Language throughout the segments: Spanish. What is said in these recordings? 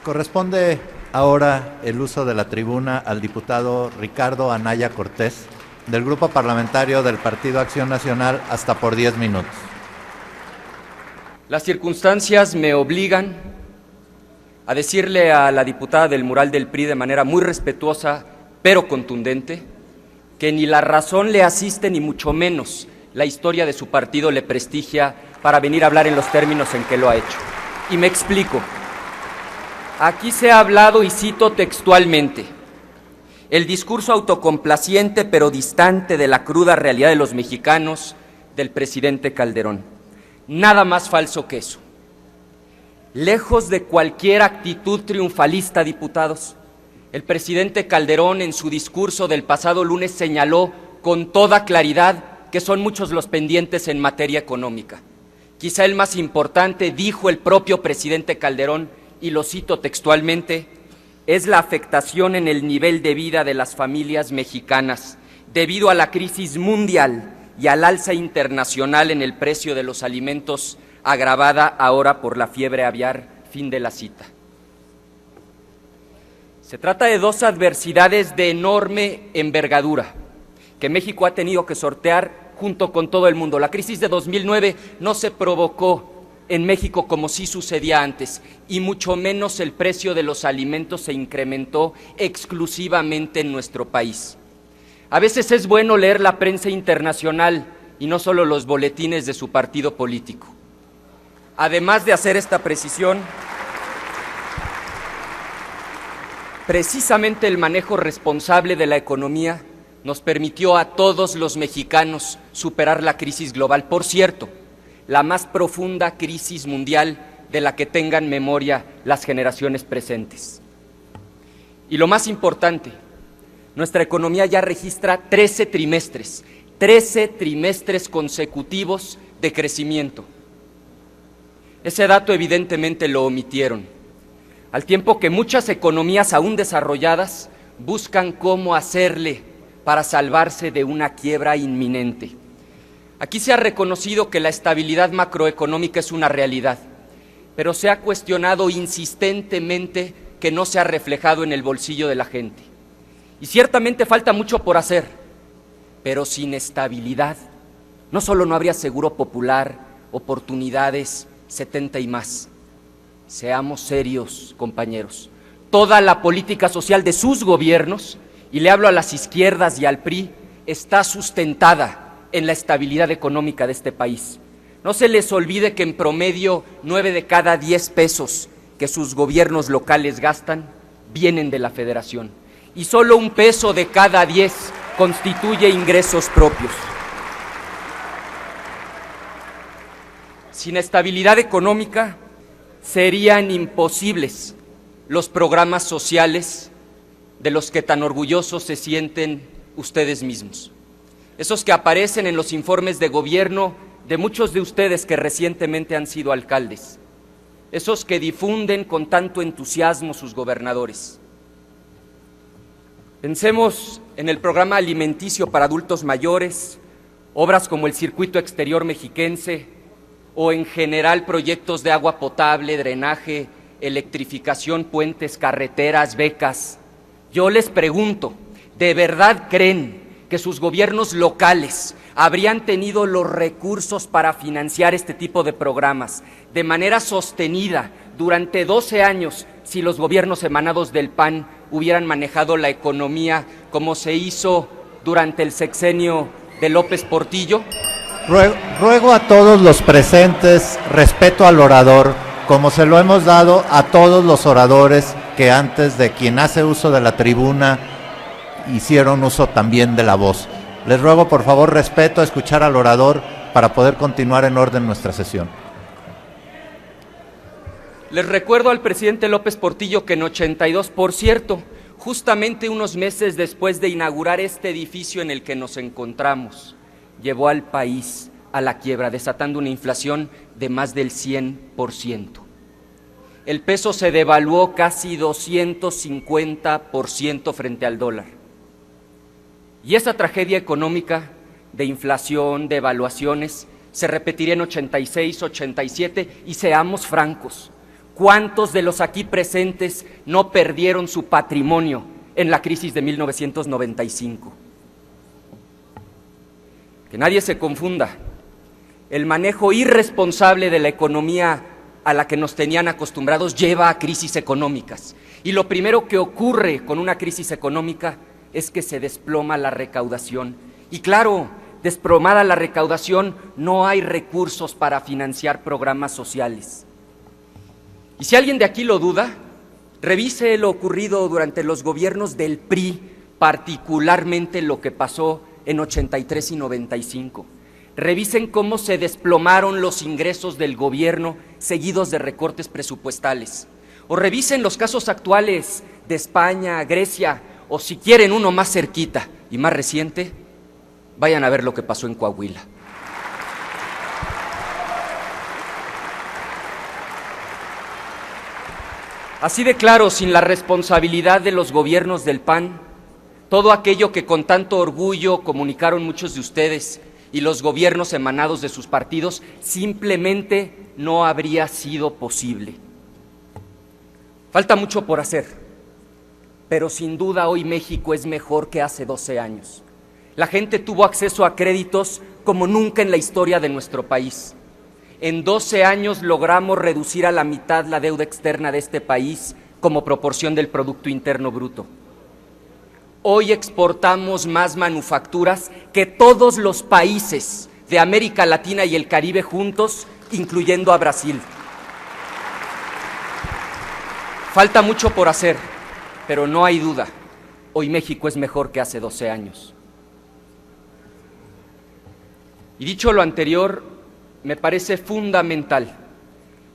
Corresponde ahora el uso de la tribuna al diputado Ricardo Anaya Cortés, del Grupo Parlamentario del Partido Acción Nacional, hasta por 10 minutos. Las circunstancias me obligan a decirle a la diputada del mural del PRI de manera muy respetuosa, pero contundente, que ni la razón le asiste, ni mucho menos la historia de su partido le prestigia para venir a hablar en los términos en que lo ha hecho. Y me explico. Aquí se ha hablado, y cito textualmente, el discurso autocomplaciente pero distante de la cruda realidad de los mexicanos del presidente Calderón. Nada más falso que eso. Lejos de cualquier actitud triunfalista, diputados, el presidente Calderón en su discurso del pasado lunes señaló con toda claridad que son muchos los pendientes en materia económica. Quizá el más importante, dijo el propio presidente Calderón, y lo cito textualmente, es la afectación en el nivel de vida de las familias mexicanas debido a la crisis mundial y al alza internacional en el precio de los alimentos, agravada ahora por la fiebre aviar. Fin de la cita. Se trata de dos adversidades de enorme envergadura que México ha tenido que sortear junto con todo el mundo. La crisis de 2009 no se provocó en México como sí sucedía antes, y mucho menos el precio de los alimentos se incrementó exclusivamente en nuestro país. A veces es bueno leer la prensa internacional y no solo los boletines de su partido político. Además de hacer esta precisión, precisamente el manejo responsable de la economía nos permitió a todos los mexicanos superar la crisis global. Por cierto, la más profunda crisis mundial de la que tengan memoria las generaciones presentes. Y lo más importante, nuestra economía ya registra 13 trimestres consecutivos de crecimiento. Ese dato evidentemente lo omitieron, al tiempo que muchas economías aún desarrolladas buscan cómo hacerle para salvarse de una quiebra inminente. Aquí se ha reconocido que la estabilidad macroeconómica es una realidad, pero se ha cuestionado insistentemente que no se ha reflejado en el bolsillo de la gente. Y ciertamente falta mucho por hacer, pero sin estabilidad no solo no habría seguro popular, oportunidades, 70 y más. Seamos serios, compañeros. Toda la política social de sus gobiernos, y le hablo a las izquierdas y al PRI, está sustentada en la estabilidad económica de este país. No se les olvide que en promedio 9 de cada 10 pesos que sus gobiernos locales gastan vienen de la Federación, y solo 1 peso de cada 10 constituye ingresos propios. Sin estabilidad económica serían imposibles los programas sociales de los que tan orgullosos se sienten ustedes mismos. Esos que aparecen en los informes de gobierno de muchos de ustedes que recientemente han sido alcaldes, esos que difunden con tanto entusiasmo sus gobernadores. Pensemos en el programa alimenticio para adultos mayores, obras como el Circuito Exterior Mexiquense, o en general proyectos de agua potable, drenaje, electrificación, puentes, carreteras, becas. Yo les pregunto, ¿de verdad creen que sus gobiernos locales habrían tenido los recursos para financiar este tipo de programas de manera sostenida durante 12 años si los gobiernos emanados del PAN hubieran manejado la economía como se hizo durante el sexenio de López Portillo? Ruego a todos los presentes respeto al orador, como se lo hemos dado a todos los oradores que antes de quien hace uso de la tribuna hicieron uso también de la voz. Les ruego por favor respeto a escuchar al orador para poder continuar en orden nuestra sesión. Les recuerdo al presidente López Portillo que en 82, por cierto, justamente unos meses después de inaugurar este edificio en el que nos encontramos, llevó al país a la quiebra, desatando una inflación de más del 100%. El peso se devaluó casi 250% frente al dólar. Y esa tragedia económica de inflación, de devaluaciones, se repetiría en 86, 87, y seamos francos, ¿Cuántos de los aquí presentes no perdieron su patrimonio en la crisis de 1995? Que nadie se confunda. El manejo irresponsable de la economía a la que nos tenían acostumbrados lleva a crisis económicas. Y lo primero que ocurre con una crisis económica es que se desploma la recaudación. Y claro, desplomada la recaudación, no hay recursos para financiar programas sociales. Y si alguien de aquí lo duda, revise lo ocurrido durante los gobiernos del PRI, particularmente lo que pasó en 83 y 95. Revisen cómo se desplomaron los ingresos del gobierno seguidos de recortes presupuestales. O revisen los casos actuales de España, Grecia, o si quieren uno más cerquita y más reciente, vayan a ver lo que pasó en Coahuila. Así de claro, sin la responsabilidad de los gobiernos del PAN, todo aquello que con tanto orgullo comunicaron muchos de ustedes y los gobiernos emanados de sus partidos, simplemente no habría sido posible. Falta mucho por hacer, pero sin duda hoy México es mejor que hace 12 años. La gente tuvo acceso a créditos como nunca en la historia de nuestro país. En 12 años logramos reducir a la mitad la deuda externa de este país como proporción del Producto Interno Bruto. Hoy exportamos más manufacturas que todos los países de América Latina y el Caribe juntos, incluyendo a Brasil. Falta mucho por hacer, pero no hay duda, hoy México es mejor que hace 12 años. Y dicho lo anterior, me parece fundamental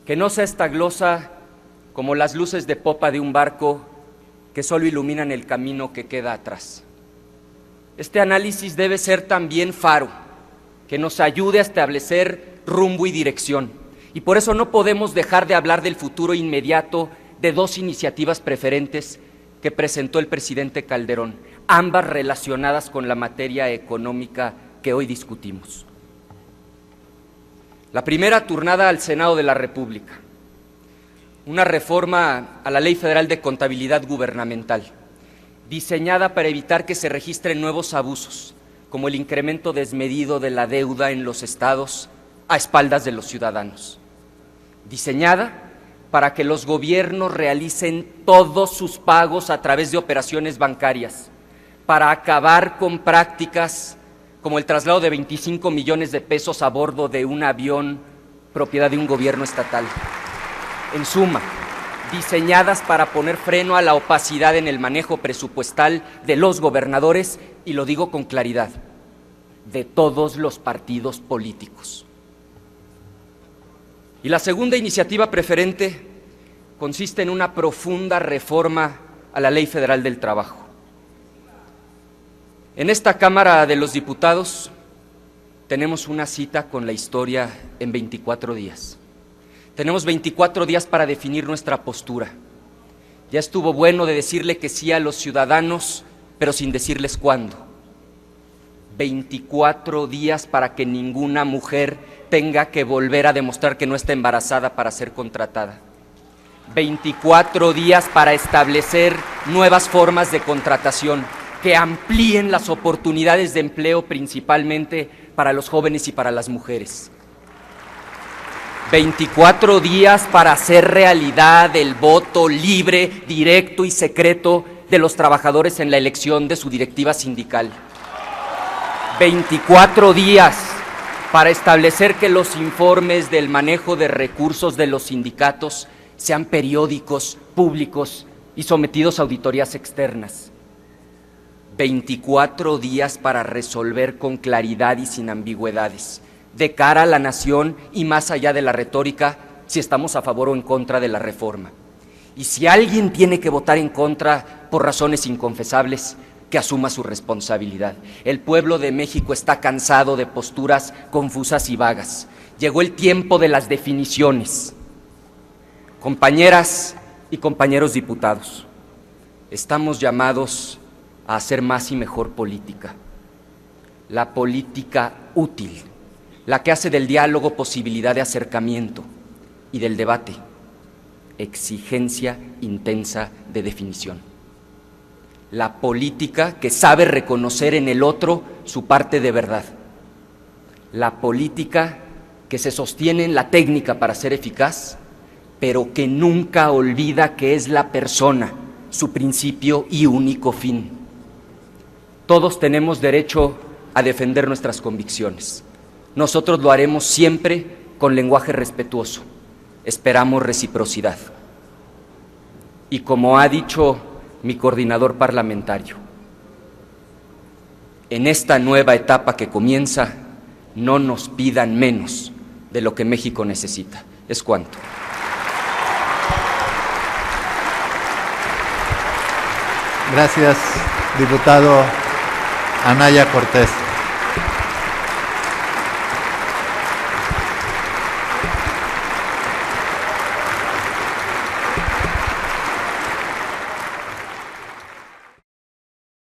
que no sea esta glosa como las luces de popa de un barco que solo iluminan el camino que queda atrás. Este análisis debe ser también faro, que nos ayude a establecer rumbo y dirección. Y por eso no podemos dejar de hablar del futuro inmediato de dos iniciativas preferentes que presentó el presidente Calderón, ambas relacionadas con la materia económica que hoy discutimos. La primera, turnada al Senado de la República, una reforma a la Ley Federal de Contabilidad Gubernamental, diseñada para evitar que se registren nuevos abusos, como el incremento desmedido de la deuda en los estados a espaldas de los ciudadanos. Diseñada para que los gobiernos realicen todos sus pagos a través de operaciones bancarias, para acabar con prácticas como el traslado de 25 millones de pesos a bordo de un avión propiedad de un gobierno estatal. En suma, diseñadas para poner freno a la opacidad en el manejo presupuestal de los gobernadores, y lo digo con claridad, de todos los partidos políticos. Y la segunda iniciativa preferente consiste en una profunda reforma a la Ley Federal del Trabajo. En esta Cámara de los Diputados tenemos una cita con la historia en 24 días. Tenemos 24 días para definir nuestra postura. Ya estuvo bueno de decirle que sí a los ciudadanos, pero sin decirles cuándo. 24 días para que ninguna mujer tenga que volver a demostrar que no está embarazada para ser contratada. 24 días para establecer nuevas formas de contratación que amplíen las oportunidades de empleo principalmente para los jóvenes y para las mujeres. 24 días para hacer realidad el voto libre, directo y secreto de los trabajadores en la elección de su directiva sindical. 24 días para establecer que los informes del manejo de recursos de los sindicatos sean periódicos, públicos y sometidos a auditorías externas. 24 días para resolver con claridad y sin ambigüedades, de cara a la nación y más allá de la retórica, si estamos a favor o en contra de la reforma. Y si alguien tiene que votar en contra por razones inconfesables, que asuma su responsabilidad. El pueblo de México está cansado de posturas confusas y vagas. Llegó el tiempo de las definiciones. Compañeras y compañeros diputados, estamos llamados a hacer más y mejor política. La política útil, la que hace del diálogo posibilidad de acercamiento y del debate. exigencia intensa de definición. La política que sabe reconocer en el otro su parte de verdad. La política que se sostiene en la técnica para ser eficaz, pero que nunca olvida que es la persona su principio y único fin. Todos tenemos derecho a defender nuestras convicciones. Nosotros lo haremos siempre con lenguaje respetuoso. Esperamos reciprocidad. Y como ha dicho mi coordinador parlamentario, en esta nueva etapa que comienza, no nos pidan menos de lo que México necesita. Es cuanto. Gracias, diputado Anaya Cortés.